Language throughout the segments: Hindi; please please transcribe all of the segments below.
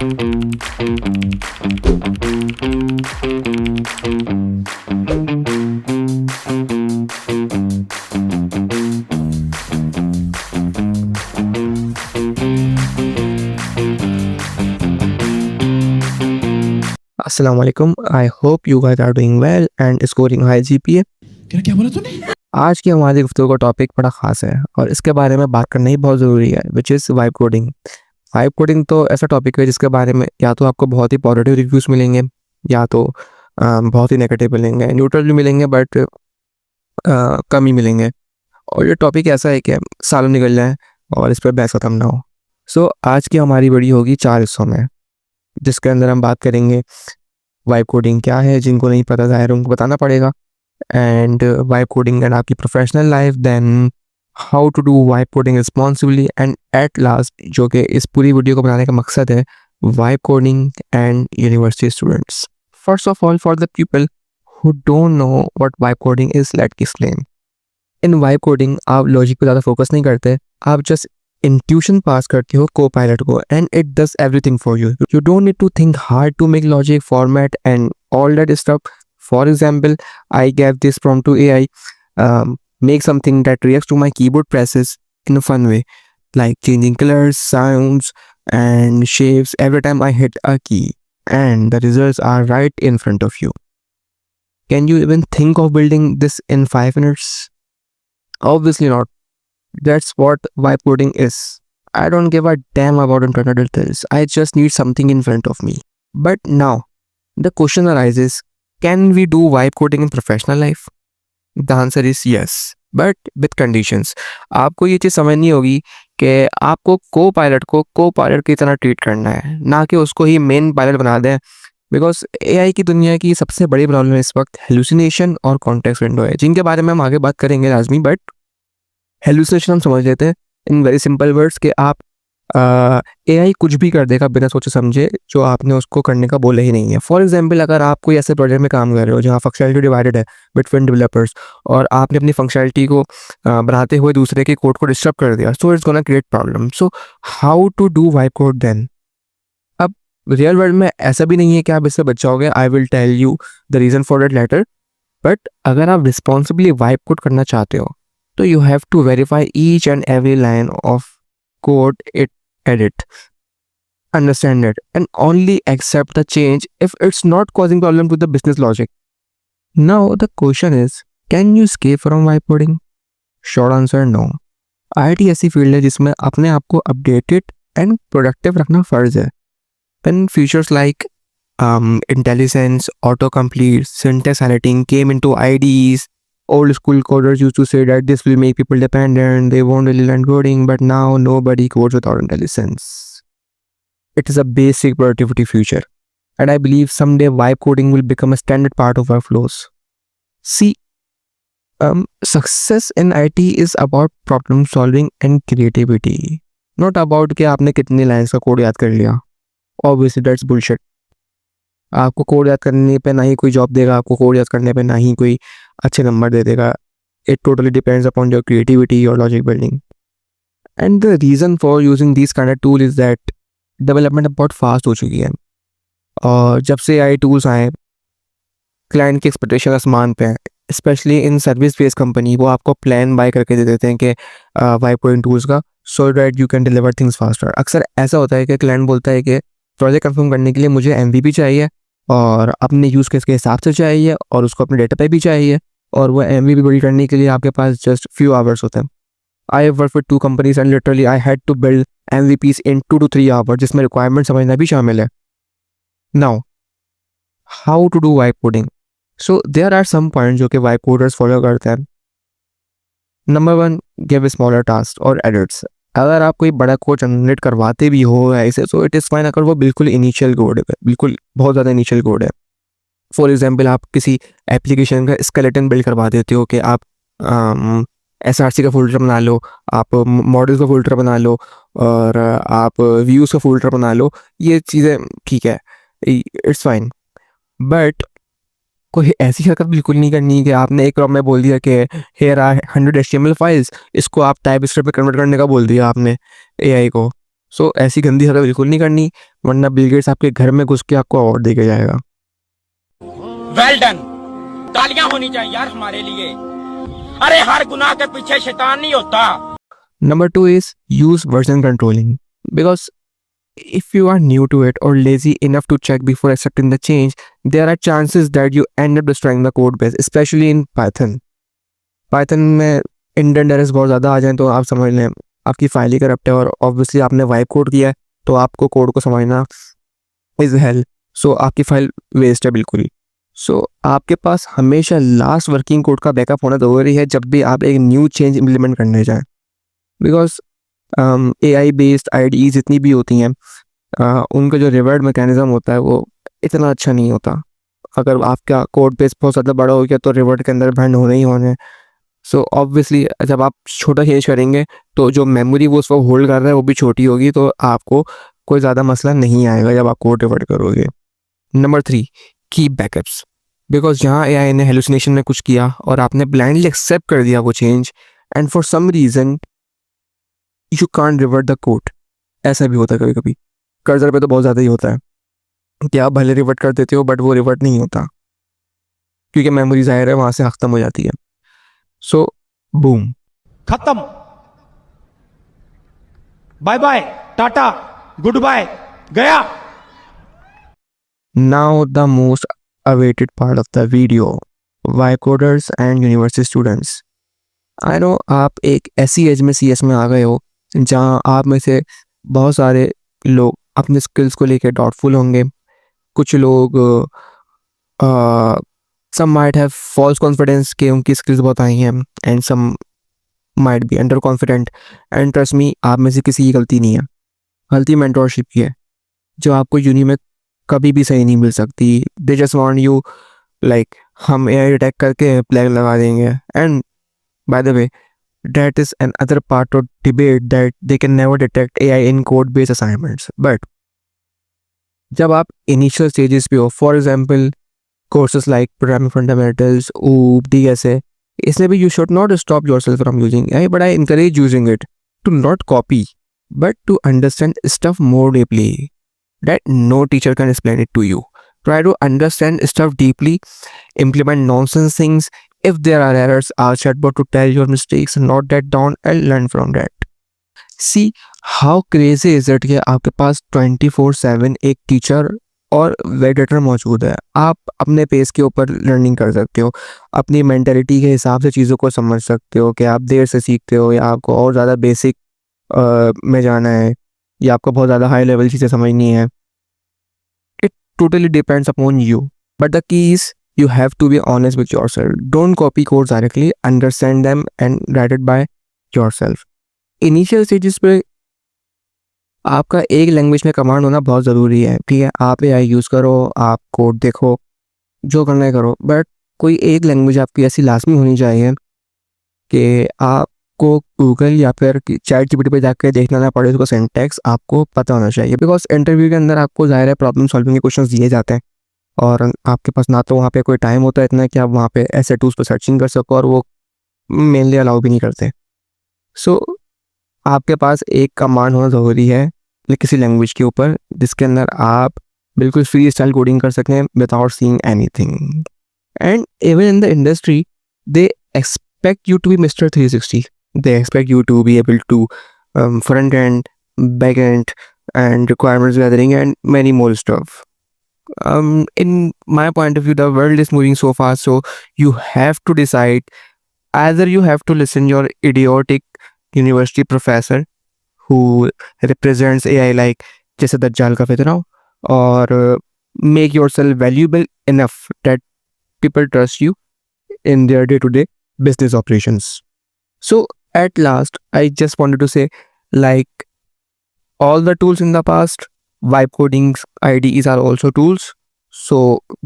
Assalamualaikum. I hope you guys are doing well and scoring high GPA. क्या बोला तूने? आज की हमारी गुफ्तगू का टॉपिक बड़ा ख़ास है और इसके बारे में बात करना ही बहुत ज़रूरी है, which is vibe coding. Vibe coding तो ऐसा टॉपिक है जिसके बारे में या तो आपको बहुत ही पॉजिटिव रिव्यूज़ मिलेंगे या तो बहुत ही नेगेटिव मिलेंगे, न्यूट्रल भी मिलेंगे बट कम ही मिलेंगे। और ये टॉपिक ऐसा है कि सालों निकल जाए और इस पर बहस ख़त्म ना हो। सो आज की हमारी वीडियो होगी 4 हिस्सों में, जिसके अंदर हम बात करेंगे वाइब कोडिंग क्या है, जिनको नहीं पता ज़ाहिर उनको बताना पड़ेगा, एंड वाइब कोडिंग एंड आपकी professional life, then how to do vibe coding responsibly, and at last जो कि इस पूरी वीडियो को बनाने का मकसद है, vibe coding and university students. First of all, for the people who don't know what vibe coding is, let's explain. In vibe coding आप लॉजिक पे ज़्यादा फोकस नहीं करते, आप जस्ट इंट्यूशन पास करते हो को पायलट को and it does everything for you. You don't need to think hard to make logic format and all that stuff. For example, I gave this prompt to AI, make something that reacts to my keyboard presses in a fun way, like changing colors, sounds and shapes every time I hit a key, and the results are right in front of you. Can you even think of building this in 5 minutes? Obviously not. That's what vibe coding is. I don't give a damn about internal details. I just need something in front of me. But now, the question arises, can we do vibe coding in professional life? The answer is yes, but with conditions. आपको ये चीज़ समझनी होगी कि आपको को पायलट की तरह ट्रीट करना है, ना कि उसको ही मेन पायलट बना दें। बिकॉज AI की दुनिया की सबसे बड़ी प्रॉब्लम इस वक्त हेलुसिनेशन और कॉन्टेक्स्ट विंडो है, जिनके बारे में हम आगे बात करेंगे लाजमी। बट हेलुसिनेशन हम समझ लेते हैं इन वेरी सिंपल वर्ड्स कि आप AI कुछ भी कर देगा बिना सोचे समझे जो आपने उसको करने का बोला ही नहीं है। फॉर एग्जाम्पल, अगर आप कोई ऐसे प्रोजेक्ट में काम कर रहे हो जहाँ फंक्शनलिटी डिवाइडेड है बिटवीन डेवलपर्स और आपने अपनी फंक्शनलिटी को बनाते हुए दूसरे के कोड को डिस्टर्ब कर दिया, so it's gonna create problem. So how to do vibe code then? Real world में ऐसा भी नहीं है कि आप इससे बच जाओगे। I will tell you the reason for that later. But अगर आप रिस्पॉन्सिबली वाइब कोड करना चाहते हो तो you have to verify each and every line of code it edit, understand it, and only accept the change if it's not causing problem to the business logic. Now the question is, can you escape from vibe coding? Short answer, no. IT ऐसी फील्ड है जिसमें अपने आप को अपडेटेड एंड प्रोडक्टिव रखना फ़र्ज है। When features like IntelliSense, autocomplete, syntax editing came into IDEs, old school coders used to say that this will make people dependent, they won't really learn coding, but now nobody codes without IntelliSense. It is a basic productivity feature, and I believe someday vibe coding will become a standard part of workflows. See, success in IT is about problem solving and creativity, not about कि आपने कितनी लाइन्स का कोड याद कर लिया। Obviously that's bullshit. आपको कोड याद करने पे ना ही कोई जॉब देगा, आपको कोड याद करने पे ना ही कोई अच्छे नंबर दे देगा। It totally depends upon your creativity, your logic building. And the reason for using these kind of tool is that development बहुत फास्ट हो चुकी है और जब से AI टूल्स आए, क्लाइंट की एक्सपेक्टेशन आसमान पे है। Specially in service based company, वो आपको प्लान बाय करके दे देते हैं कि वाइब कोडिंग टूल्स का, so that you can deliver things faster. अक्सर ऐसा होता है कि क्लाइंट बोलता है कि प्रोजेक्ट कंफर्म करने के लिए मुझे MVP चाहिए और अपने यूज़ केस के हिसाब से चाहिए और उसको अपने डेटा पे भी चाहिए, और वो MVP बिल्ड करने के लिए आपके पास जस्ट फ्यू आवर्स होते हैं। I work with 2 companies and literally I had to build MVPs in 2 to 3 hours, जिसमें रिक्वायरमेंट समझना भी शामिल है। Now how to do vibe coding? So there are some point जो कि वाइब कोडर्स फॉलो करते हैं। नंबर 1, गिव स्मॉलर टास्क और एडिट्स। अगर आप कोई बड़ा कोड जनरेट करवाते भी हो ऐसे, सो इट इज़ फाइन अगर वो बिल्कुल इनिशियल कोड है, बिल्कुल बहुत ज़्यादा इनिशियल कोड है। फॉर एग्जांपल, आप किसी एप्लीकेशन का स्केलेटन बिल्ड करवा देते हो कि आप SRC का फोल्डर बना लो, आप मॉडल्स का फोल्डर बना लो और आप व्यूज़ का फोल्डर बना लो, ये चीज़ें ठीक है, इट्स फाइन। बट कोई ऐसी हरकत बिल्कुल नहीं करनी कि आपने एक रॉम में बोल दिया कि हेयर आर 100 HTML फाइल्स, इसको आप टाइप स्क्रिप्ट में कन्वर्ट करने का बोल दिया आपने AI को, सो ऐसी गंदी हरकत बिल्कुल नहीं करनी, वरना बिल गेट्स आपके घर में घुस के आपको अवार्ड देके जाएगा। वेल डन, तालियां होनी चाहिए यार हमारे लिए। अरे हर गुनाह के पीछे शैतान नहीं होता। Number 2 is use version controlling, because if you are new to it or lazy enough to check before accepting the change, there are chances that you end up destroying the code base, especially in Python. Python में इंडेंट एरर्स बहुत ज़्यादा आ जाएं तो आप समझ लें आपकी फाइल ही करप्ट है, और ऑब्वियसली आपने वाइप कोड किया है तो आपको कोड को समझना इज़ हेल। सो आपकी फाइल वेस्ट है बिल्कुल ही। सो आपके पास हमेशा लास्ट वर्किंग कोड का बैकअप होना ज़रूरी है जब भी आप एक न्यू चेंज इम्प्लीमेंट करने जाएं, बिकॉज AI बेस्ड IDEs जितनी भी होती हैं उनका जो रिवर्ट मैकेनिज्म होता है वो इतना अच्छा नहीं होता। अगर आपका कोड बेस बहुत ज़्यादा बड़ा हो गया तो रिवर्ट के अंदर बैंड होने ही होने। सो ऑब्वियसली जब आप छोटा चेंज करेंगे तो जो मेमोरी वो उसको होल्ड कर रहा है वो भी छोटी होगी, तो आपको कोई ज़्यादा मसला नहीं आएगा जब आप कोड रिवर्ट करोगे। नंबर 3, कीप बैकअप्स, बिकॉज यहाँ AI ने हेलुसिनेशन में कुछ किया और आपने ब्लाइंडली एक्सेप्ट कर दिया वो change, and for some reason you can't revert the code. ऐसा भी होता है कभी कभी, कर्सर पे तो बहुत ज़्यादा ही होता है कि आप भले रिवर्ट कर देते हो बट वो रिवर्ट नहीं होता क्योंकि मेमोरी ज़ाहिर है वहाँ से ख़त्म हो जाती है। सो बूम, खत्म, bye bye, tata, goodbye, गया। now the most awaited part of the video, why coders and university students. I know आप एक ऐसी एज में CS में आ गए हो जहाँ आप में से बहुत सारे लोग अपने स्किल्स को लेकर डाउटफुल होंगे। कुछ लोग some might have false confidence कि उनकी स्किल्स बहुत आई हैं, and some might be under confident, and trust me आप में से किसी की गलती नहीं है, गलती मेंटोरशिप की है जो आपको यूनी में कभी भी सही नहीं मिल सकती। They just want you like हम AI अटैक करके प्लैग लगा देंगे, and by the way that is another part of debate that they can never detect AI in code based assignments. But जब आप initial stages पे हो, for example courses like programming fundamentals, OOP, DSA, इसमें भी you should not stop yourself from using AI, but I encourage using it to not copy but to understand stuff more deeply that no teacher can explain it to you. Try to understand stuff deeply, implement nonsense things. If there are errors, ask chatbot to tell your mistakes, note that down and learn from that. See how crazy is it कि आपके पास 24/7 एक टीचर और वेडिटर मौजूद है। आप अपने पेस के ऊपर लर्निंग कर सकते हो, अपनी मेंटालिटी के हिसाब से चीज़ों को समझ सकते हो कि आप देर से सीखते हो या आपको और ज़्यादा बेसिक में जाना है या आपको बहुत ज़्यादा हाई लेवल चीज़ें समझनी है। It totally depends upon you. But the key is you have to be honest with yourself. Don't copy codes directly, understand them and write it by yourself. Initial stages पे आपका एक लैंग्वेज में कमांड होना बहुत ज़रूरी है, ठीक है। आप AI यूज़ करो, आप कोड देखो, जो करना है करो, बट कोई एक लैंग्वेज आपकी ऐसी लाजमी होनी चाहिए कि आपको गूगल या फिर ChatGPT पे जाकर देखना ना पड़े, उसका सिंटैक्स आपको पता होना चाहिए। बिकॉज इंटरव्यू के अंदर आपको ज़ाहिर है प्रॉब्लम सॉल्विंग के क्वेश्चंस दिए जाते हैं और आपके पास ना तो वहाँ पे कोई टाइम होता है इतना कि आप वहाँ पे ऐसे टूल्स पर सर्चिंग कर सको, और वो मेनली अलाउ भी नहीं करते। सो आपके पास एक कमांड होना ज़रूरी है किसी लैंग्वेज के ऊपर जिसके अंदर आप बिल्कुल फ्री स्टाइल कोडिंग कर सकें without seeing anything. And even in the industry they expect you to be Mr. 360. They expect you to be able to front end, back end, and requirements gathering and many more stuff. In my point of view, the world is moving so fast, so you have to decide either you have to listen your idiotic university professor who represents AI like जैसे दज्जाल का फितरा, और make yourself valuable enough that people trust you in their day-to-day business operations. So at last, I just wanted to say, like all the tools in the past, vibe coding IDEs are also tools. So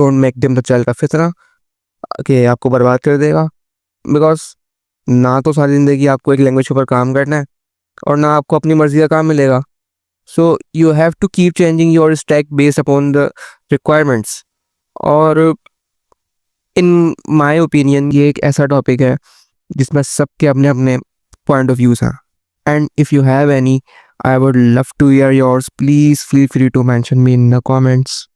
don't make them the चल का फितरा कि आपको बर्बाद कर देगा। बिकॉज ना तो सारी ज़िंदगी आपको एक लैंग्वेज के ऊपर काम करना है और ना आपको अपनी मर्जी का काम मिलेगा। So you have to keep changing your stack based upon the requirements. और इन माई ओपिनियन ये एक ऐसा टॉपिक है जिसमें सबके अपने अपने पॉइंट ऑफ व्यूज़ हैं, and if you have any I would love to hear yours. Please feel free to mention me in the comments.